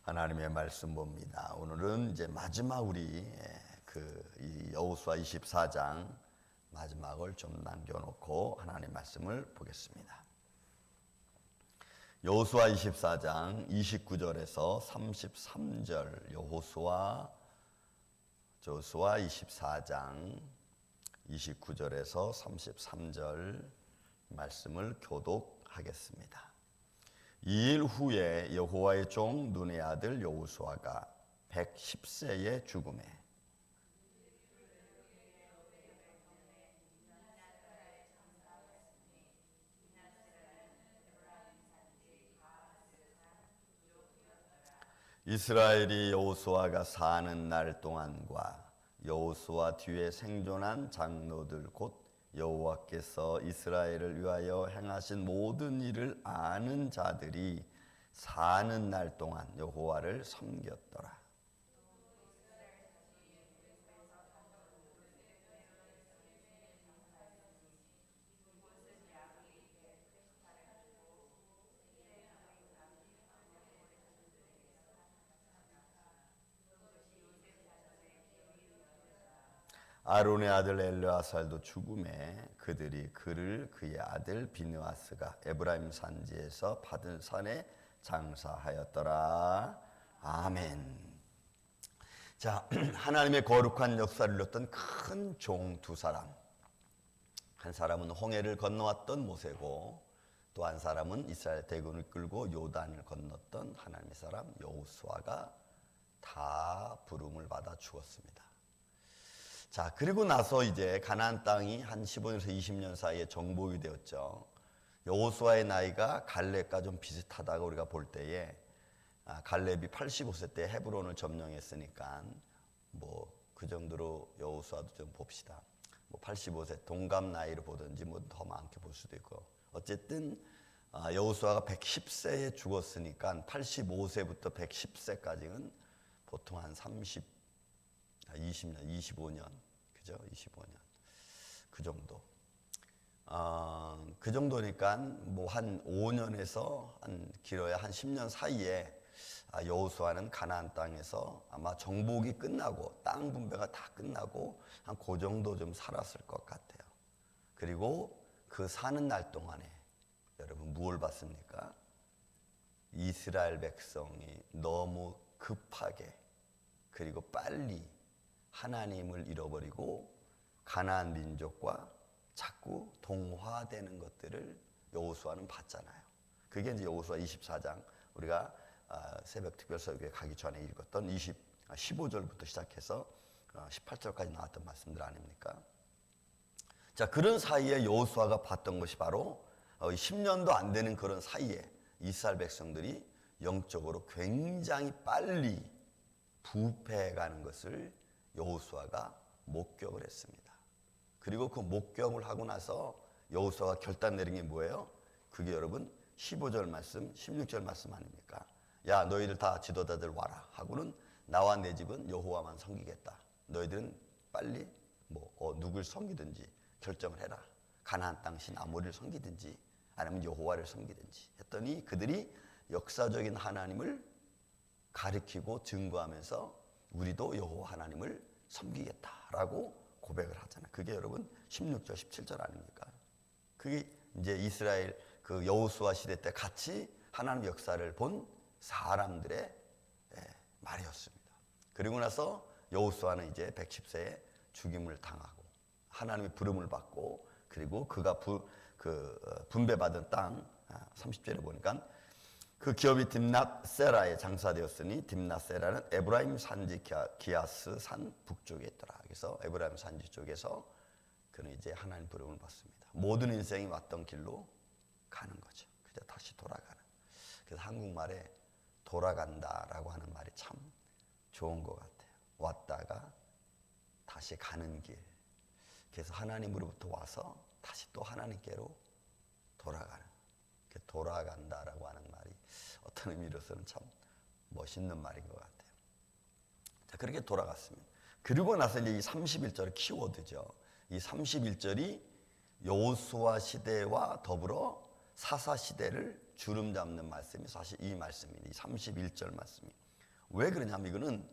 하나님의 말씀 봅니다. 오늘은 이제 마지막 우리 이 여호수아 24장 마지막을 좀 남겨놓고 하나님의 말씀을 보겠습니다. 여호수아 24장 29절에서 33절 여호수아 24장 29절에서 33절 말씀을 교독하겠습니다. 2일 후에 여호와의 종 눈의 아들 여호수아가 110세에 죽음에 이스라엘이 여호수아가 사는 날 동안과 여호수아 뒤에 생존한 장로들 곧 여호와께서 이스라엘을 위하여 행하신 모든 일을 아는 자들이 사는 날 동안 여호와를 섬겼더라. 아론의 아들 엘르아살도 죽음에 그들이 그를 그의 아들 비느하스가 에브라임 산지에서 받은 산에 장사하였더라. 아멘. 자, 하나님의 거룩한 역사를 이뤘던 큰 종 두 사람. 한 사람은 홍해를 건너왔던 모세고 또 한 사람은 이스라엘 대군을 끌고 요단을 건넜던 하나님의 사람 여호수아가 다 부름을 받아 죽었습니다. 자, 그리고 나서 이제 가나안 땅이 한 15년에서 20년 사이에 정복이 되었죠. 여호수아의 나이가 갈렙과 좀 비슷하다고 우리가 볼 때에 갈렙이 85세 때 헤브론을 점령했으니까 뭐 그 정도로 여호수아도 좀 봅시다. 뭐 85세 동갑 나이로 보든지 뭐 더 많게 볼 수도 있고 어쨌든 여호수아가 110세에 죽었으니까 85세부터 110세까지는 보통 한 20년, 25년, 그죠? 25년. 그 정도. 그 정도니까 뭐 한 5년에서 한 길어야 한 10년 사이에 여호수아는 가나안 땅에서 아마 정복이 끝나고 땅 분배가 다 끝나고 한 그 정도 좀 살았을 것 같아요. 그리고 그 사는 날 동안에 여러분 무엇을 봤습니까? 이스라엘 백성이 너무 급하게 그리고 빨리 하나님을 잃어버리고 가나안 민족과 자꾸 동화되는 것들을 여호수아는 봤잖아요. 그게 이제 여호수아 24장 우리가 새벽 특별설교에 가기 전에 읽었던 15절부터 시작해서 18절까지 나왔던 말씀들 아닙니까? 자, 그런 사이에 여호수아가 봤던 것이 바로 10년도 안 되는 그런 사이에 이스라엘 백성들이 영적으로 굉장히 빨리 부패해가는 것을 여호수아가 목격을 했습니다. 그리고 그 목격을 하고 나서 여호수아가 결단 내린 게 뭐예요? 그게 여러분 15절 말씀, 16절 말씀 아닙니까? 야, 너희들 다 지도자들 와라 하고는 나와 내 집은 여호와만 섬기겠다. 너희들은 빨리 누굴 섬기든지 결정을 해라. 가나안 땅 신 아모리를 섬기든지 아니면 여호와를 섬기든지 했더니 그들이 역사적인 하나님을 가리키고 증거하면서 우리도 여호와 하나님을 섬기겠다라고 고백을 하잖아요. 그게 여러분 16절, 17절 아닙니까? 그게 이제 이스라엘 그 여호수아 시대 때 같이 하나님 역사를 본 사람들의 말이었습니다. 그리고 나서 여호수아는 이제 110세에 죽임을 당하고 하나님의 부름을 받고 그리고 그가 분배받은 땅 30절에 보니까 그 기업이 딥낫세라에 장사되었으니 딥낫세라는 에브라임 산지 기아스 산 북쪽에 있더라. 그래서 에브라임 산지 쪽에서 그는 이제 하나님 부름을 받습니다. 모든 인생이 왔던 길로 가는 거죠. 그저 다시 돌아가는. 그래서 한국말에 돌아간다라고 하는 말이 참 좋은 것 같아요. 왔다가 다시 가는 길. 그래서 하나님으로부터 와서 다시 또 하나님께로 돌아가는. 돌아간다라고 하는 말이 어떤 의미로서는 참 멋있는 말인 것 같아요. 자, 그렇게 돌아갔습니다. 그리고 나서 이제 이 31절 키워드죠. 이 31절이 여호수아 시대와 더불어 사사 시대를 주름 잡는 말씀이 사실 이 말씀입니다. 이 31절 말씀이. 왜 그러냐면 이거는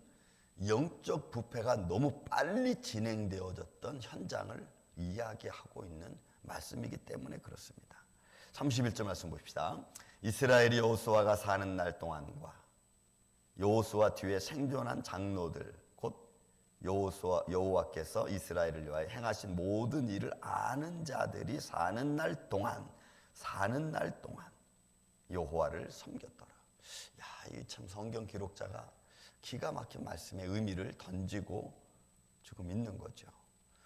영적 부패가 너무 빨리 진행되어졌던 현장을 이야기하고 있는 말씀이기 때문에 그렇습니다. 31절 말씀 보십시다. 이스라엘이 여호수아가 사는 날 동안과 여호수아 뒤에 생존한 장로들 곧 여호와께서 이스라엘을 위하여 행하신 모든 일을 아는 자들이 사는 날 동안 여호와를 섬겼더라. 야, 이 참 성경 기록자가 기가 막힌 말씀의 의미를 던지고 지금 있는 거죠.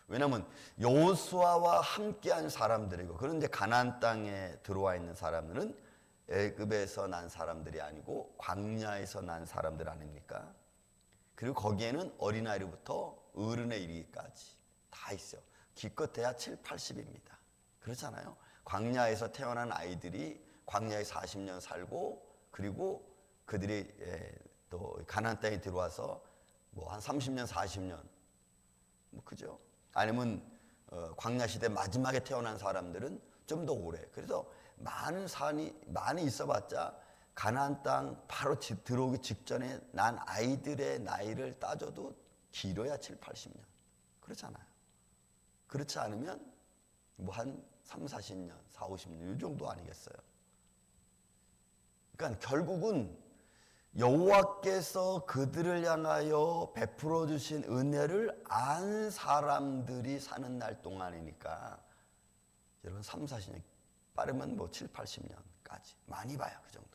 왜냐하면 여호수아와 함께한 사람들이고, 그런데 가나안 땅에 들어와 있는 사람들은 애굽에서 난 사람들이 아니고 광야에서 난 사람들 아닙니까? 그리고 거기에는 어린아이부터 어른에 이르기까지 다 있어요. 기껏해야 7, 80입니다. 그렇잖아요. 광야에서 태어난 아이들이 광야에 40년 살고, 그리고 그들이 또 가나안 땅에 들어와서 뭐 한 30년, 40년, 뭐 그죠? 아니면 광야 시대 마지막에 태어난 사람들은 좀 더 오래. 그래서 많은 산이 많이 있어봤자 가나안 땅 바로 들어오기 직전에 난 아이들의 나이를 따져도 길어야 7, 80년. 그렇잖아요. 그렇지 않으면 뭐 한 3, 40년, 4, 50년 이 정도 아니겠어요? 그러니까 결국은 여호와께서 그들을 향하여 베풀어 주신 은혜를 안 사람들이 사는 날 동안이니까 여러분 3, 40년 빠르면 뭐 7, 80년까지 많이 봐요. 그 정도.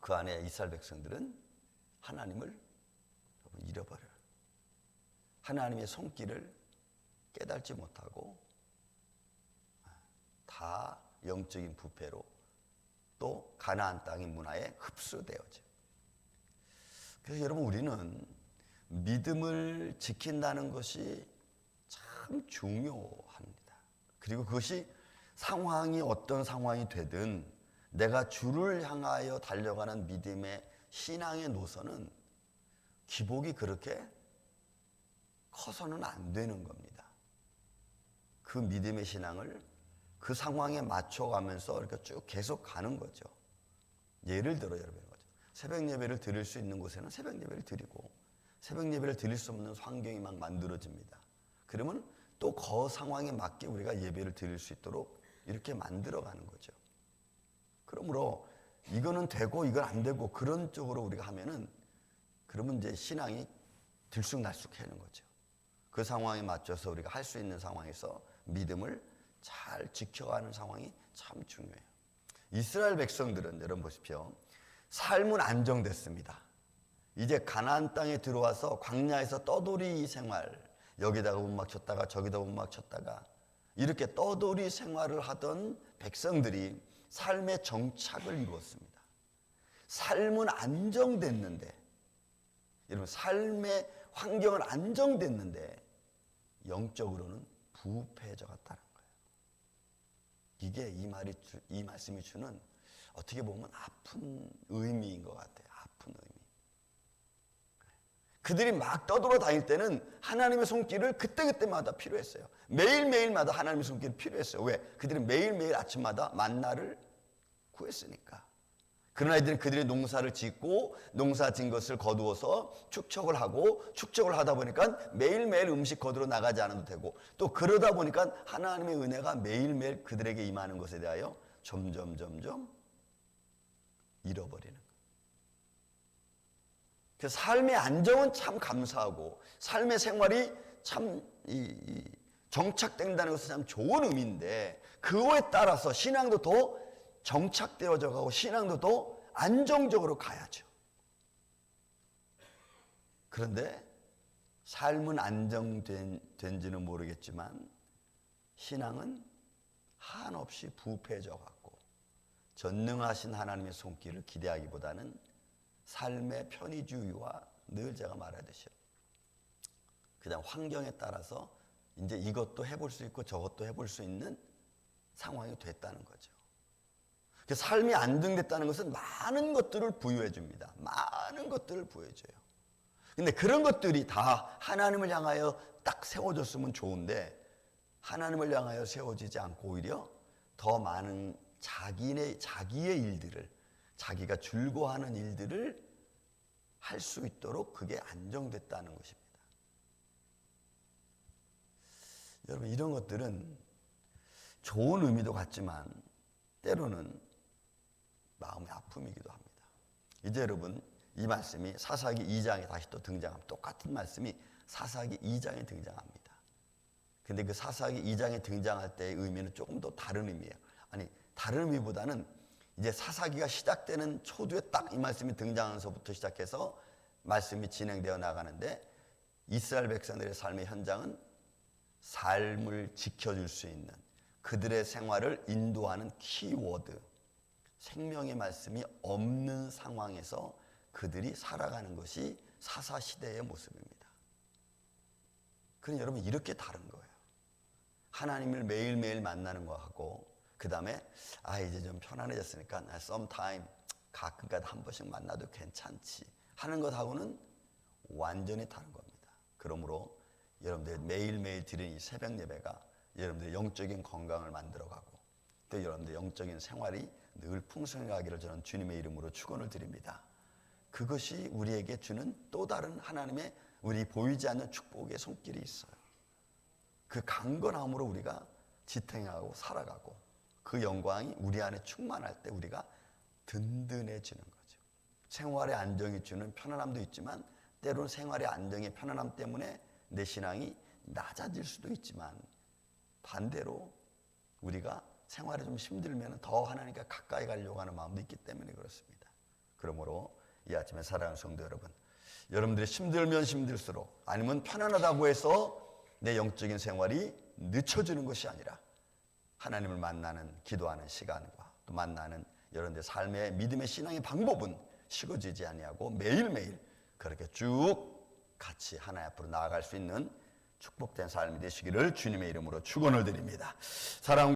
그 안에 이스라엘 백성들은 하나님을 잃어버려요. 하나님의 손길을 깨닫지 못하고 다 영적인 부패로 또 가나안 땅의 문화에 흡수되어져. 그래서 여러분 우리는 믿음을 지킨다는 것이 참 중요합니다. 그리고 그것이 상황이 어떤 상황이 되든 내가 주를 향하여 달려가는 믿음의 신앙의 노선은 기복이 그렇게 커서는 안 되는 겁니다. 그 믿음의 신앙을 그 상황에 맞춰가면서 이렇게 쭉 계속 가는 거죠. 예를 들어 여러분 거죠. 새벽 예배를 드릴 수 있는 곳에는 새벽 예배를 드리고, 새벽 예배를 드릴 수 없는 환경이 막 만들어집니다. 그러면 또 그 상황에 맞게 우리가 예배를 드릴 수 있도록 이렇게 만들어가는 거죠. 그러므로 이거는 되고 이건 안 되고 그런 쪽으로 우리가 하면은 그러면 이제 신앙이 들쑥날쑥해지는 거죠. 그 상황에 맞춰서 우리가 할 수 있는 상황에서 믿음을 잘 지켜가는 상황이 참 중요해요. 이스라엘 백성들은 여러분 보십시오. 삶은 안정됐습니다. 이제 가나안 땅에 들어와서 광야에서 떠돌이 생활, 여기다가 움막 쳤다가 저기다 움막 쳤다가 이렇게 떠돌이 생활을 하던 백성들이 삶의 정착을 이루었습니다. 삶은 안정됐는데, 여러분 삶의 환경은 안정됐는데 영적으로는 부패해져 갔다는 거예요. 이게 이 말씀이 주는 어떻게 보면 아픈 의미인 것 같아요. 아픈 의미. 그들이 막 떠돌아 다닐 때는 하나님의 손길을 그때그때마다 필요했어요. 매일매일마다 하나님의 손길이 필요했어요. 왜? 그들이 매일매일 아침마다 만나를 구했으니까. 그러나 이들은 그들의 농사를 짓고 농사 진 것을 거두어서 축적을 하고, 축적을 하다 보니까 매일매일 음식 거두러 나가지 않아도 되고, 또 그러다 보니까 하나님의 은혜가 매일매일 그들에게 임하는 것에 대하여 점점 잃어버리는 거예요. 그 삶의 안정은 참 감사하고 삶의 생활이 참 정착된다는 것은 참 좋은 의미인데, 그거에 따라서 신앙도 더 정착되어져 가고 신앙도 더 안정적으로 가야죠. 그런데 삶은 안정된지는 모르겠지만 신앙은 한없이 부패해져 갖고 전능하신 하나님의 손길을 기대하기보다는 삶의 편의주의와 늘 제가 말하듯이 그냥 환경에 따라서 이제 이것도 해볼 수 있고 저것도 해볼 수 있는 상황이 됐다는 거죠. 삶이 안정됐다는 것은 많은 것들을 부여해 줍니다. 많은 것들을 부여해 줘요. 근데 그런 것들이 다 하나님을 향하여 딱 세워졌으면 좋은데 하나님을 향하여 세워지지 않고 오히려 더 많은 자기의 일들을, 자기가 즐거워하는 일들을 할 수 있도록 그게 안정됐다는 것입니다. 여러분, 이런 것들은 좋은 의미도 같지만 때로는 마음의 아픔이기도 합니다. 이제 여러분, 이 말씀이 사사기 2장에 다시 또 등장합니다. 똑같은 말씀이 사사기 2장에 등장합니다. 근데 그 사사기 2장에 등장할 때의 의미는 조금 더 다른 의미예요. 아니, 다른 의미보다는 이제 사사기가 시작되는 초두에 딱 이 말씀이 등장하면서부터 시작해서 말씀이 진행되어 나가는데, 이스라엘 백성들의 삶의 현장은 삶을 지켜줄 수 있는, 그들의 생활을 인도하는 키워드, 생명의 말씀이 없는 상황에서 그들이 살아가는 것이 사사시대의 모습입니다. 그러니 여러분, 이렇게 다른 거예요. 하나님을 매일매일 만나는 거하고, 그 다음에 이제 좀 편안해졌으니까 나 sometime 가끔가다 한 번씩 만나도 괜찮지 하는 것하고는 완전히 다른 겁니다. 그러므로 여러분들 매일매일 드리는 이 새벽 예배가 여러분들의 영적인 건강을 만들어가고, 또 여러분들의 영적인 생활이 늘 풍성하기를 저는 주님의 이름으로 축원을 드립니다. 그것이 우리에게 주는 또 다른 하나님의 우리 보이지 않는 축복의 손길이 있어요. 그 강건함으로 우리가 지탱하고 살아가고, 그 영광이 우리 안에 충만할 때 우리가 든든해지는 거죠. 생활의 안정이 주는 편안함도 있지만, 때로는 생활의 안정의 편안함 때문에 내 신앙이 낮아질 수도 있지만, 반대로 우리가 생활이 좀 힘들면 더 하나님께 가까이 가려고 하는 마음도 있기 때문에 그렇습니다. 그러므로 이 아침에 사랑하는 성도 여러분, 여러분들이 힘들면 힘들수록, 아니면 편안하다고 해서 내 영적인 생활이 늦춰지는 것이 아니라, 하나님을 만나는 기도하는 시간과 또 만나는 여러분들의 삶의 믿음의 신앙의 방법은 식어지지 아니하고 매일매일 그렇게 쭉 같이 하나님 앞으로 나아갈 수 있는 축복된 삶이 되시기를 주님의 이름으로 축원을 드립니다. 사랑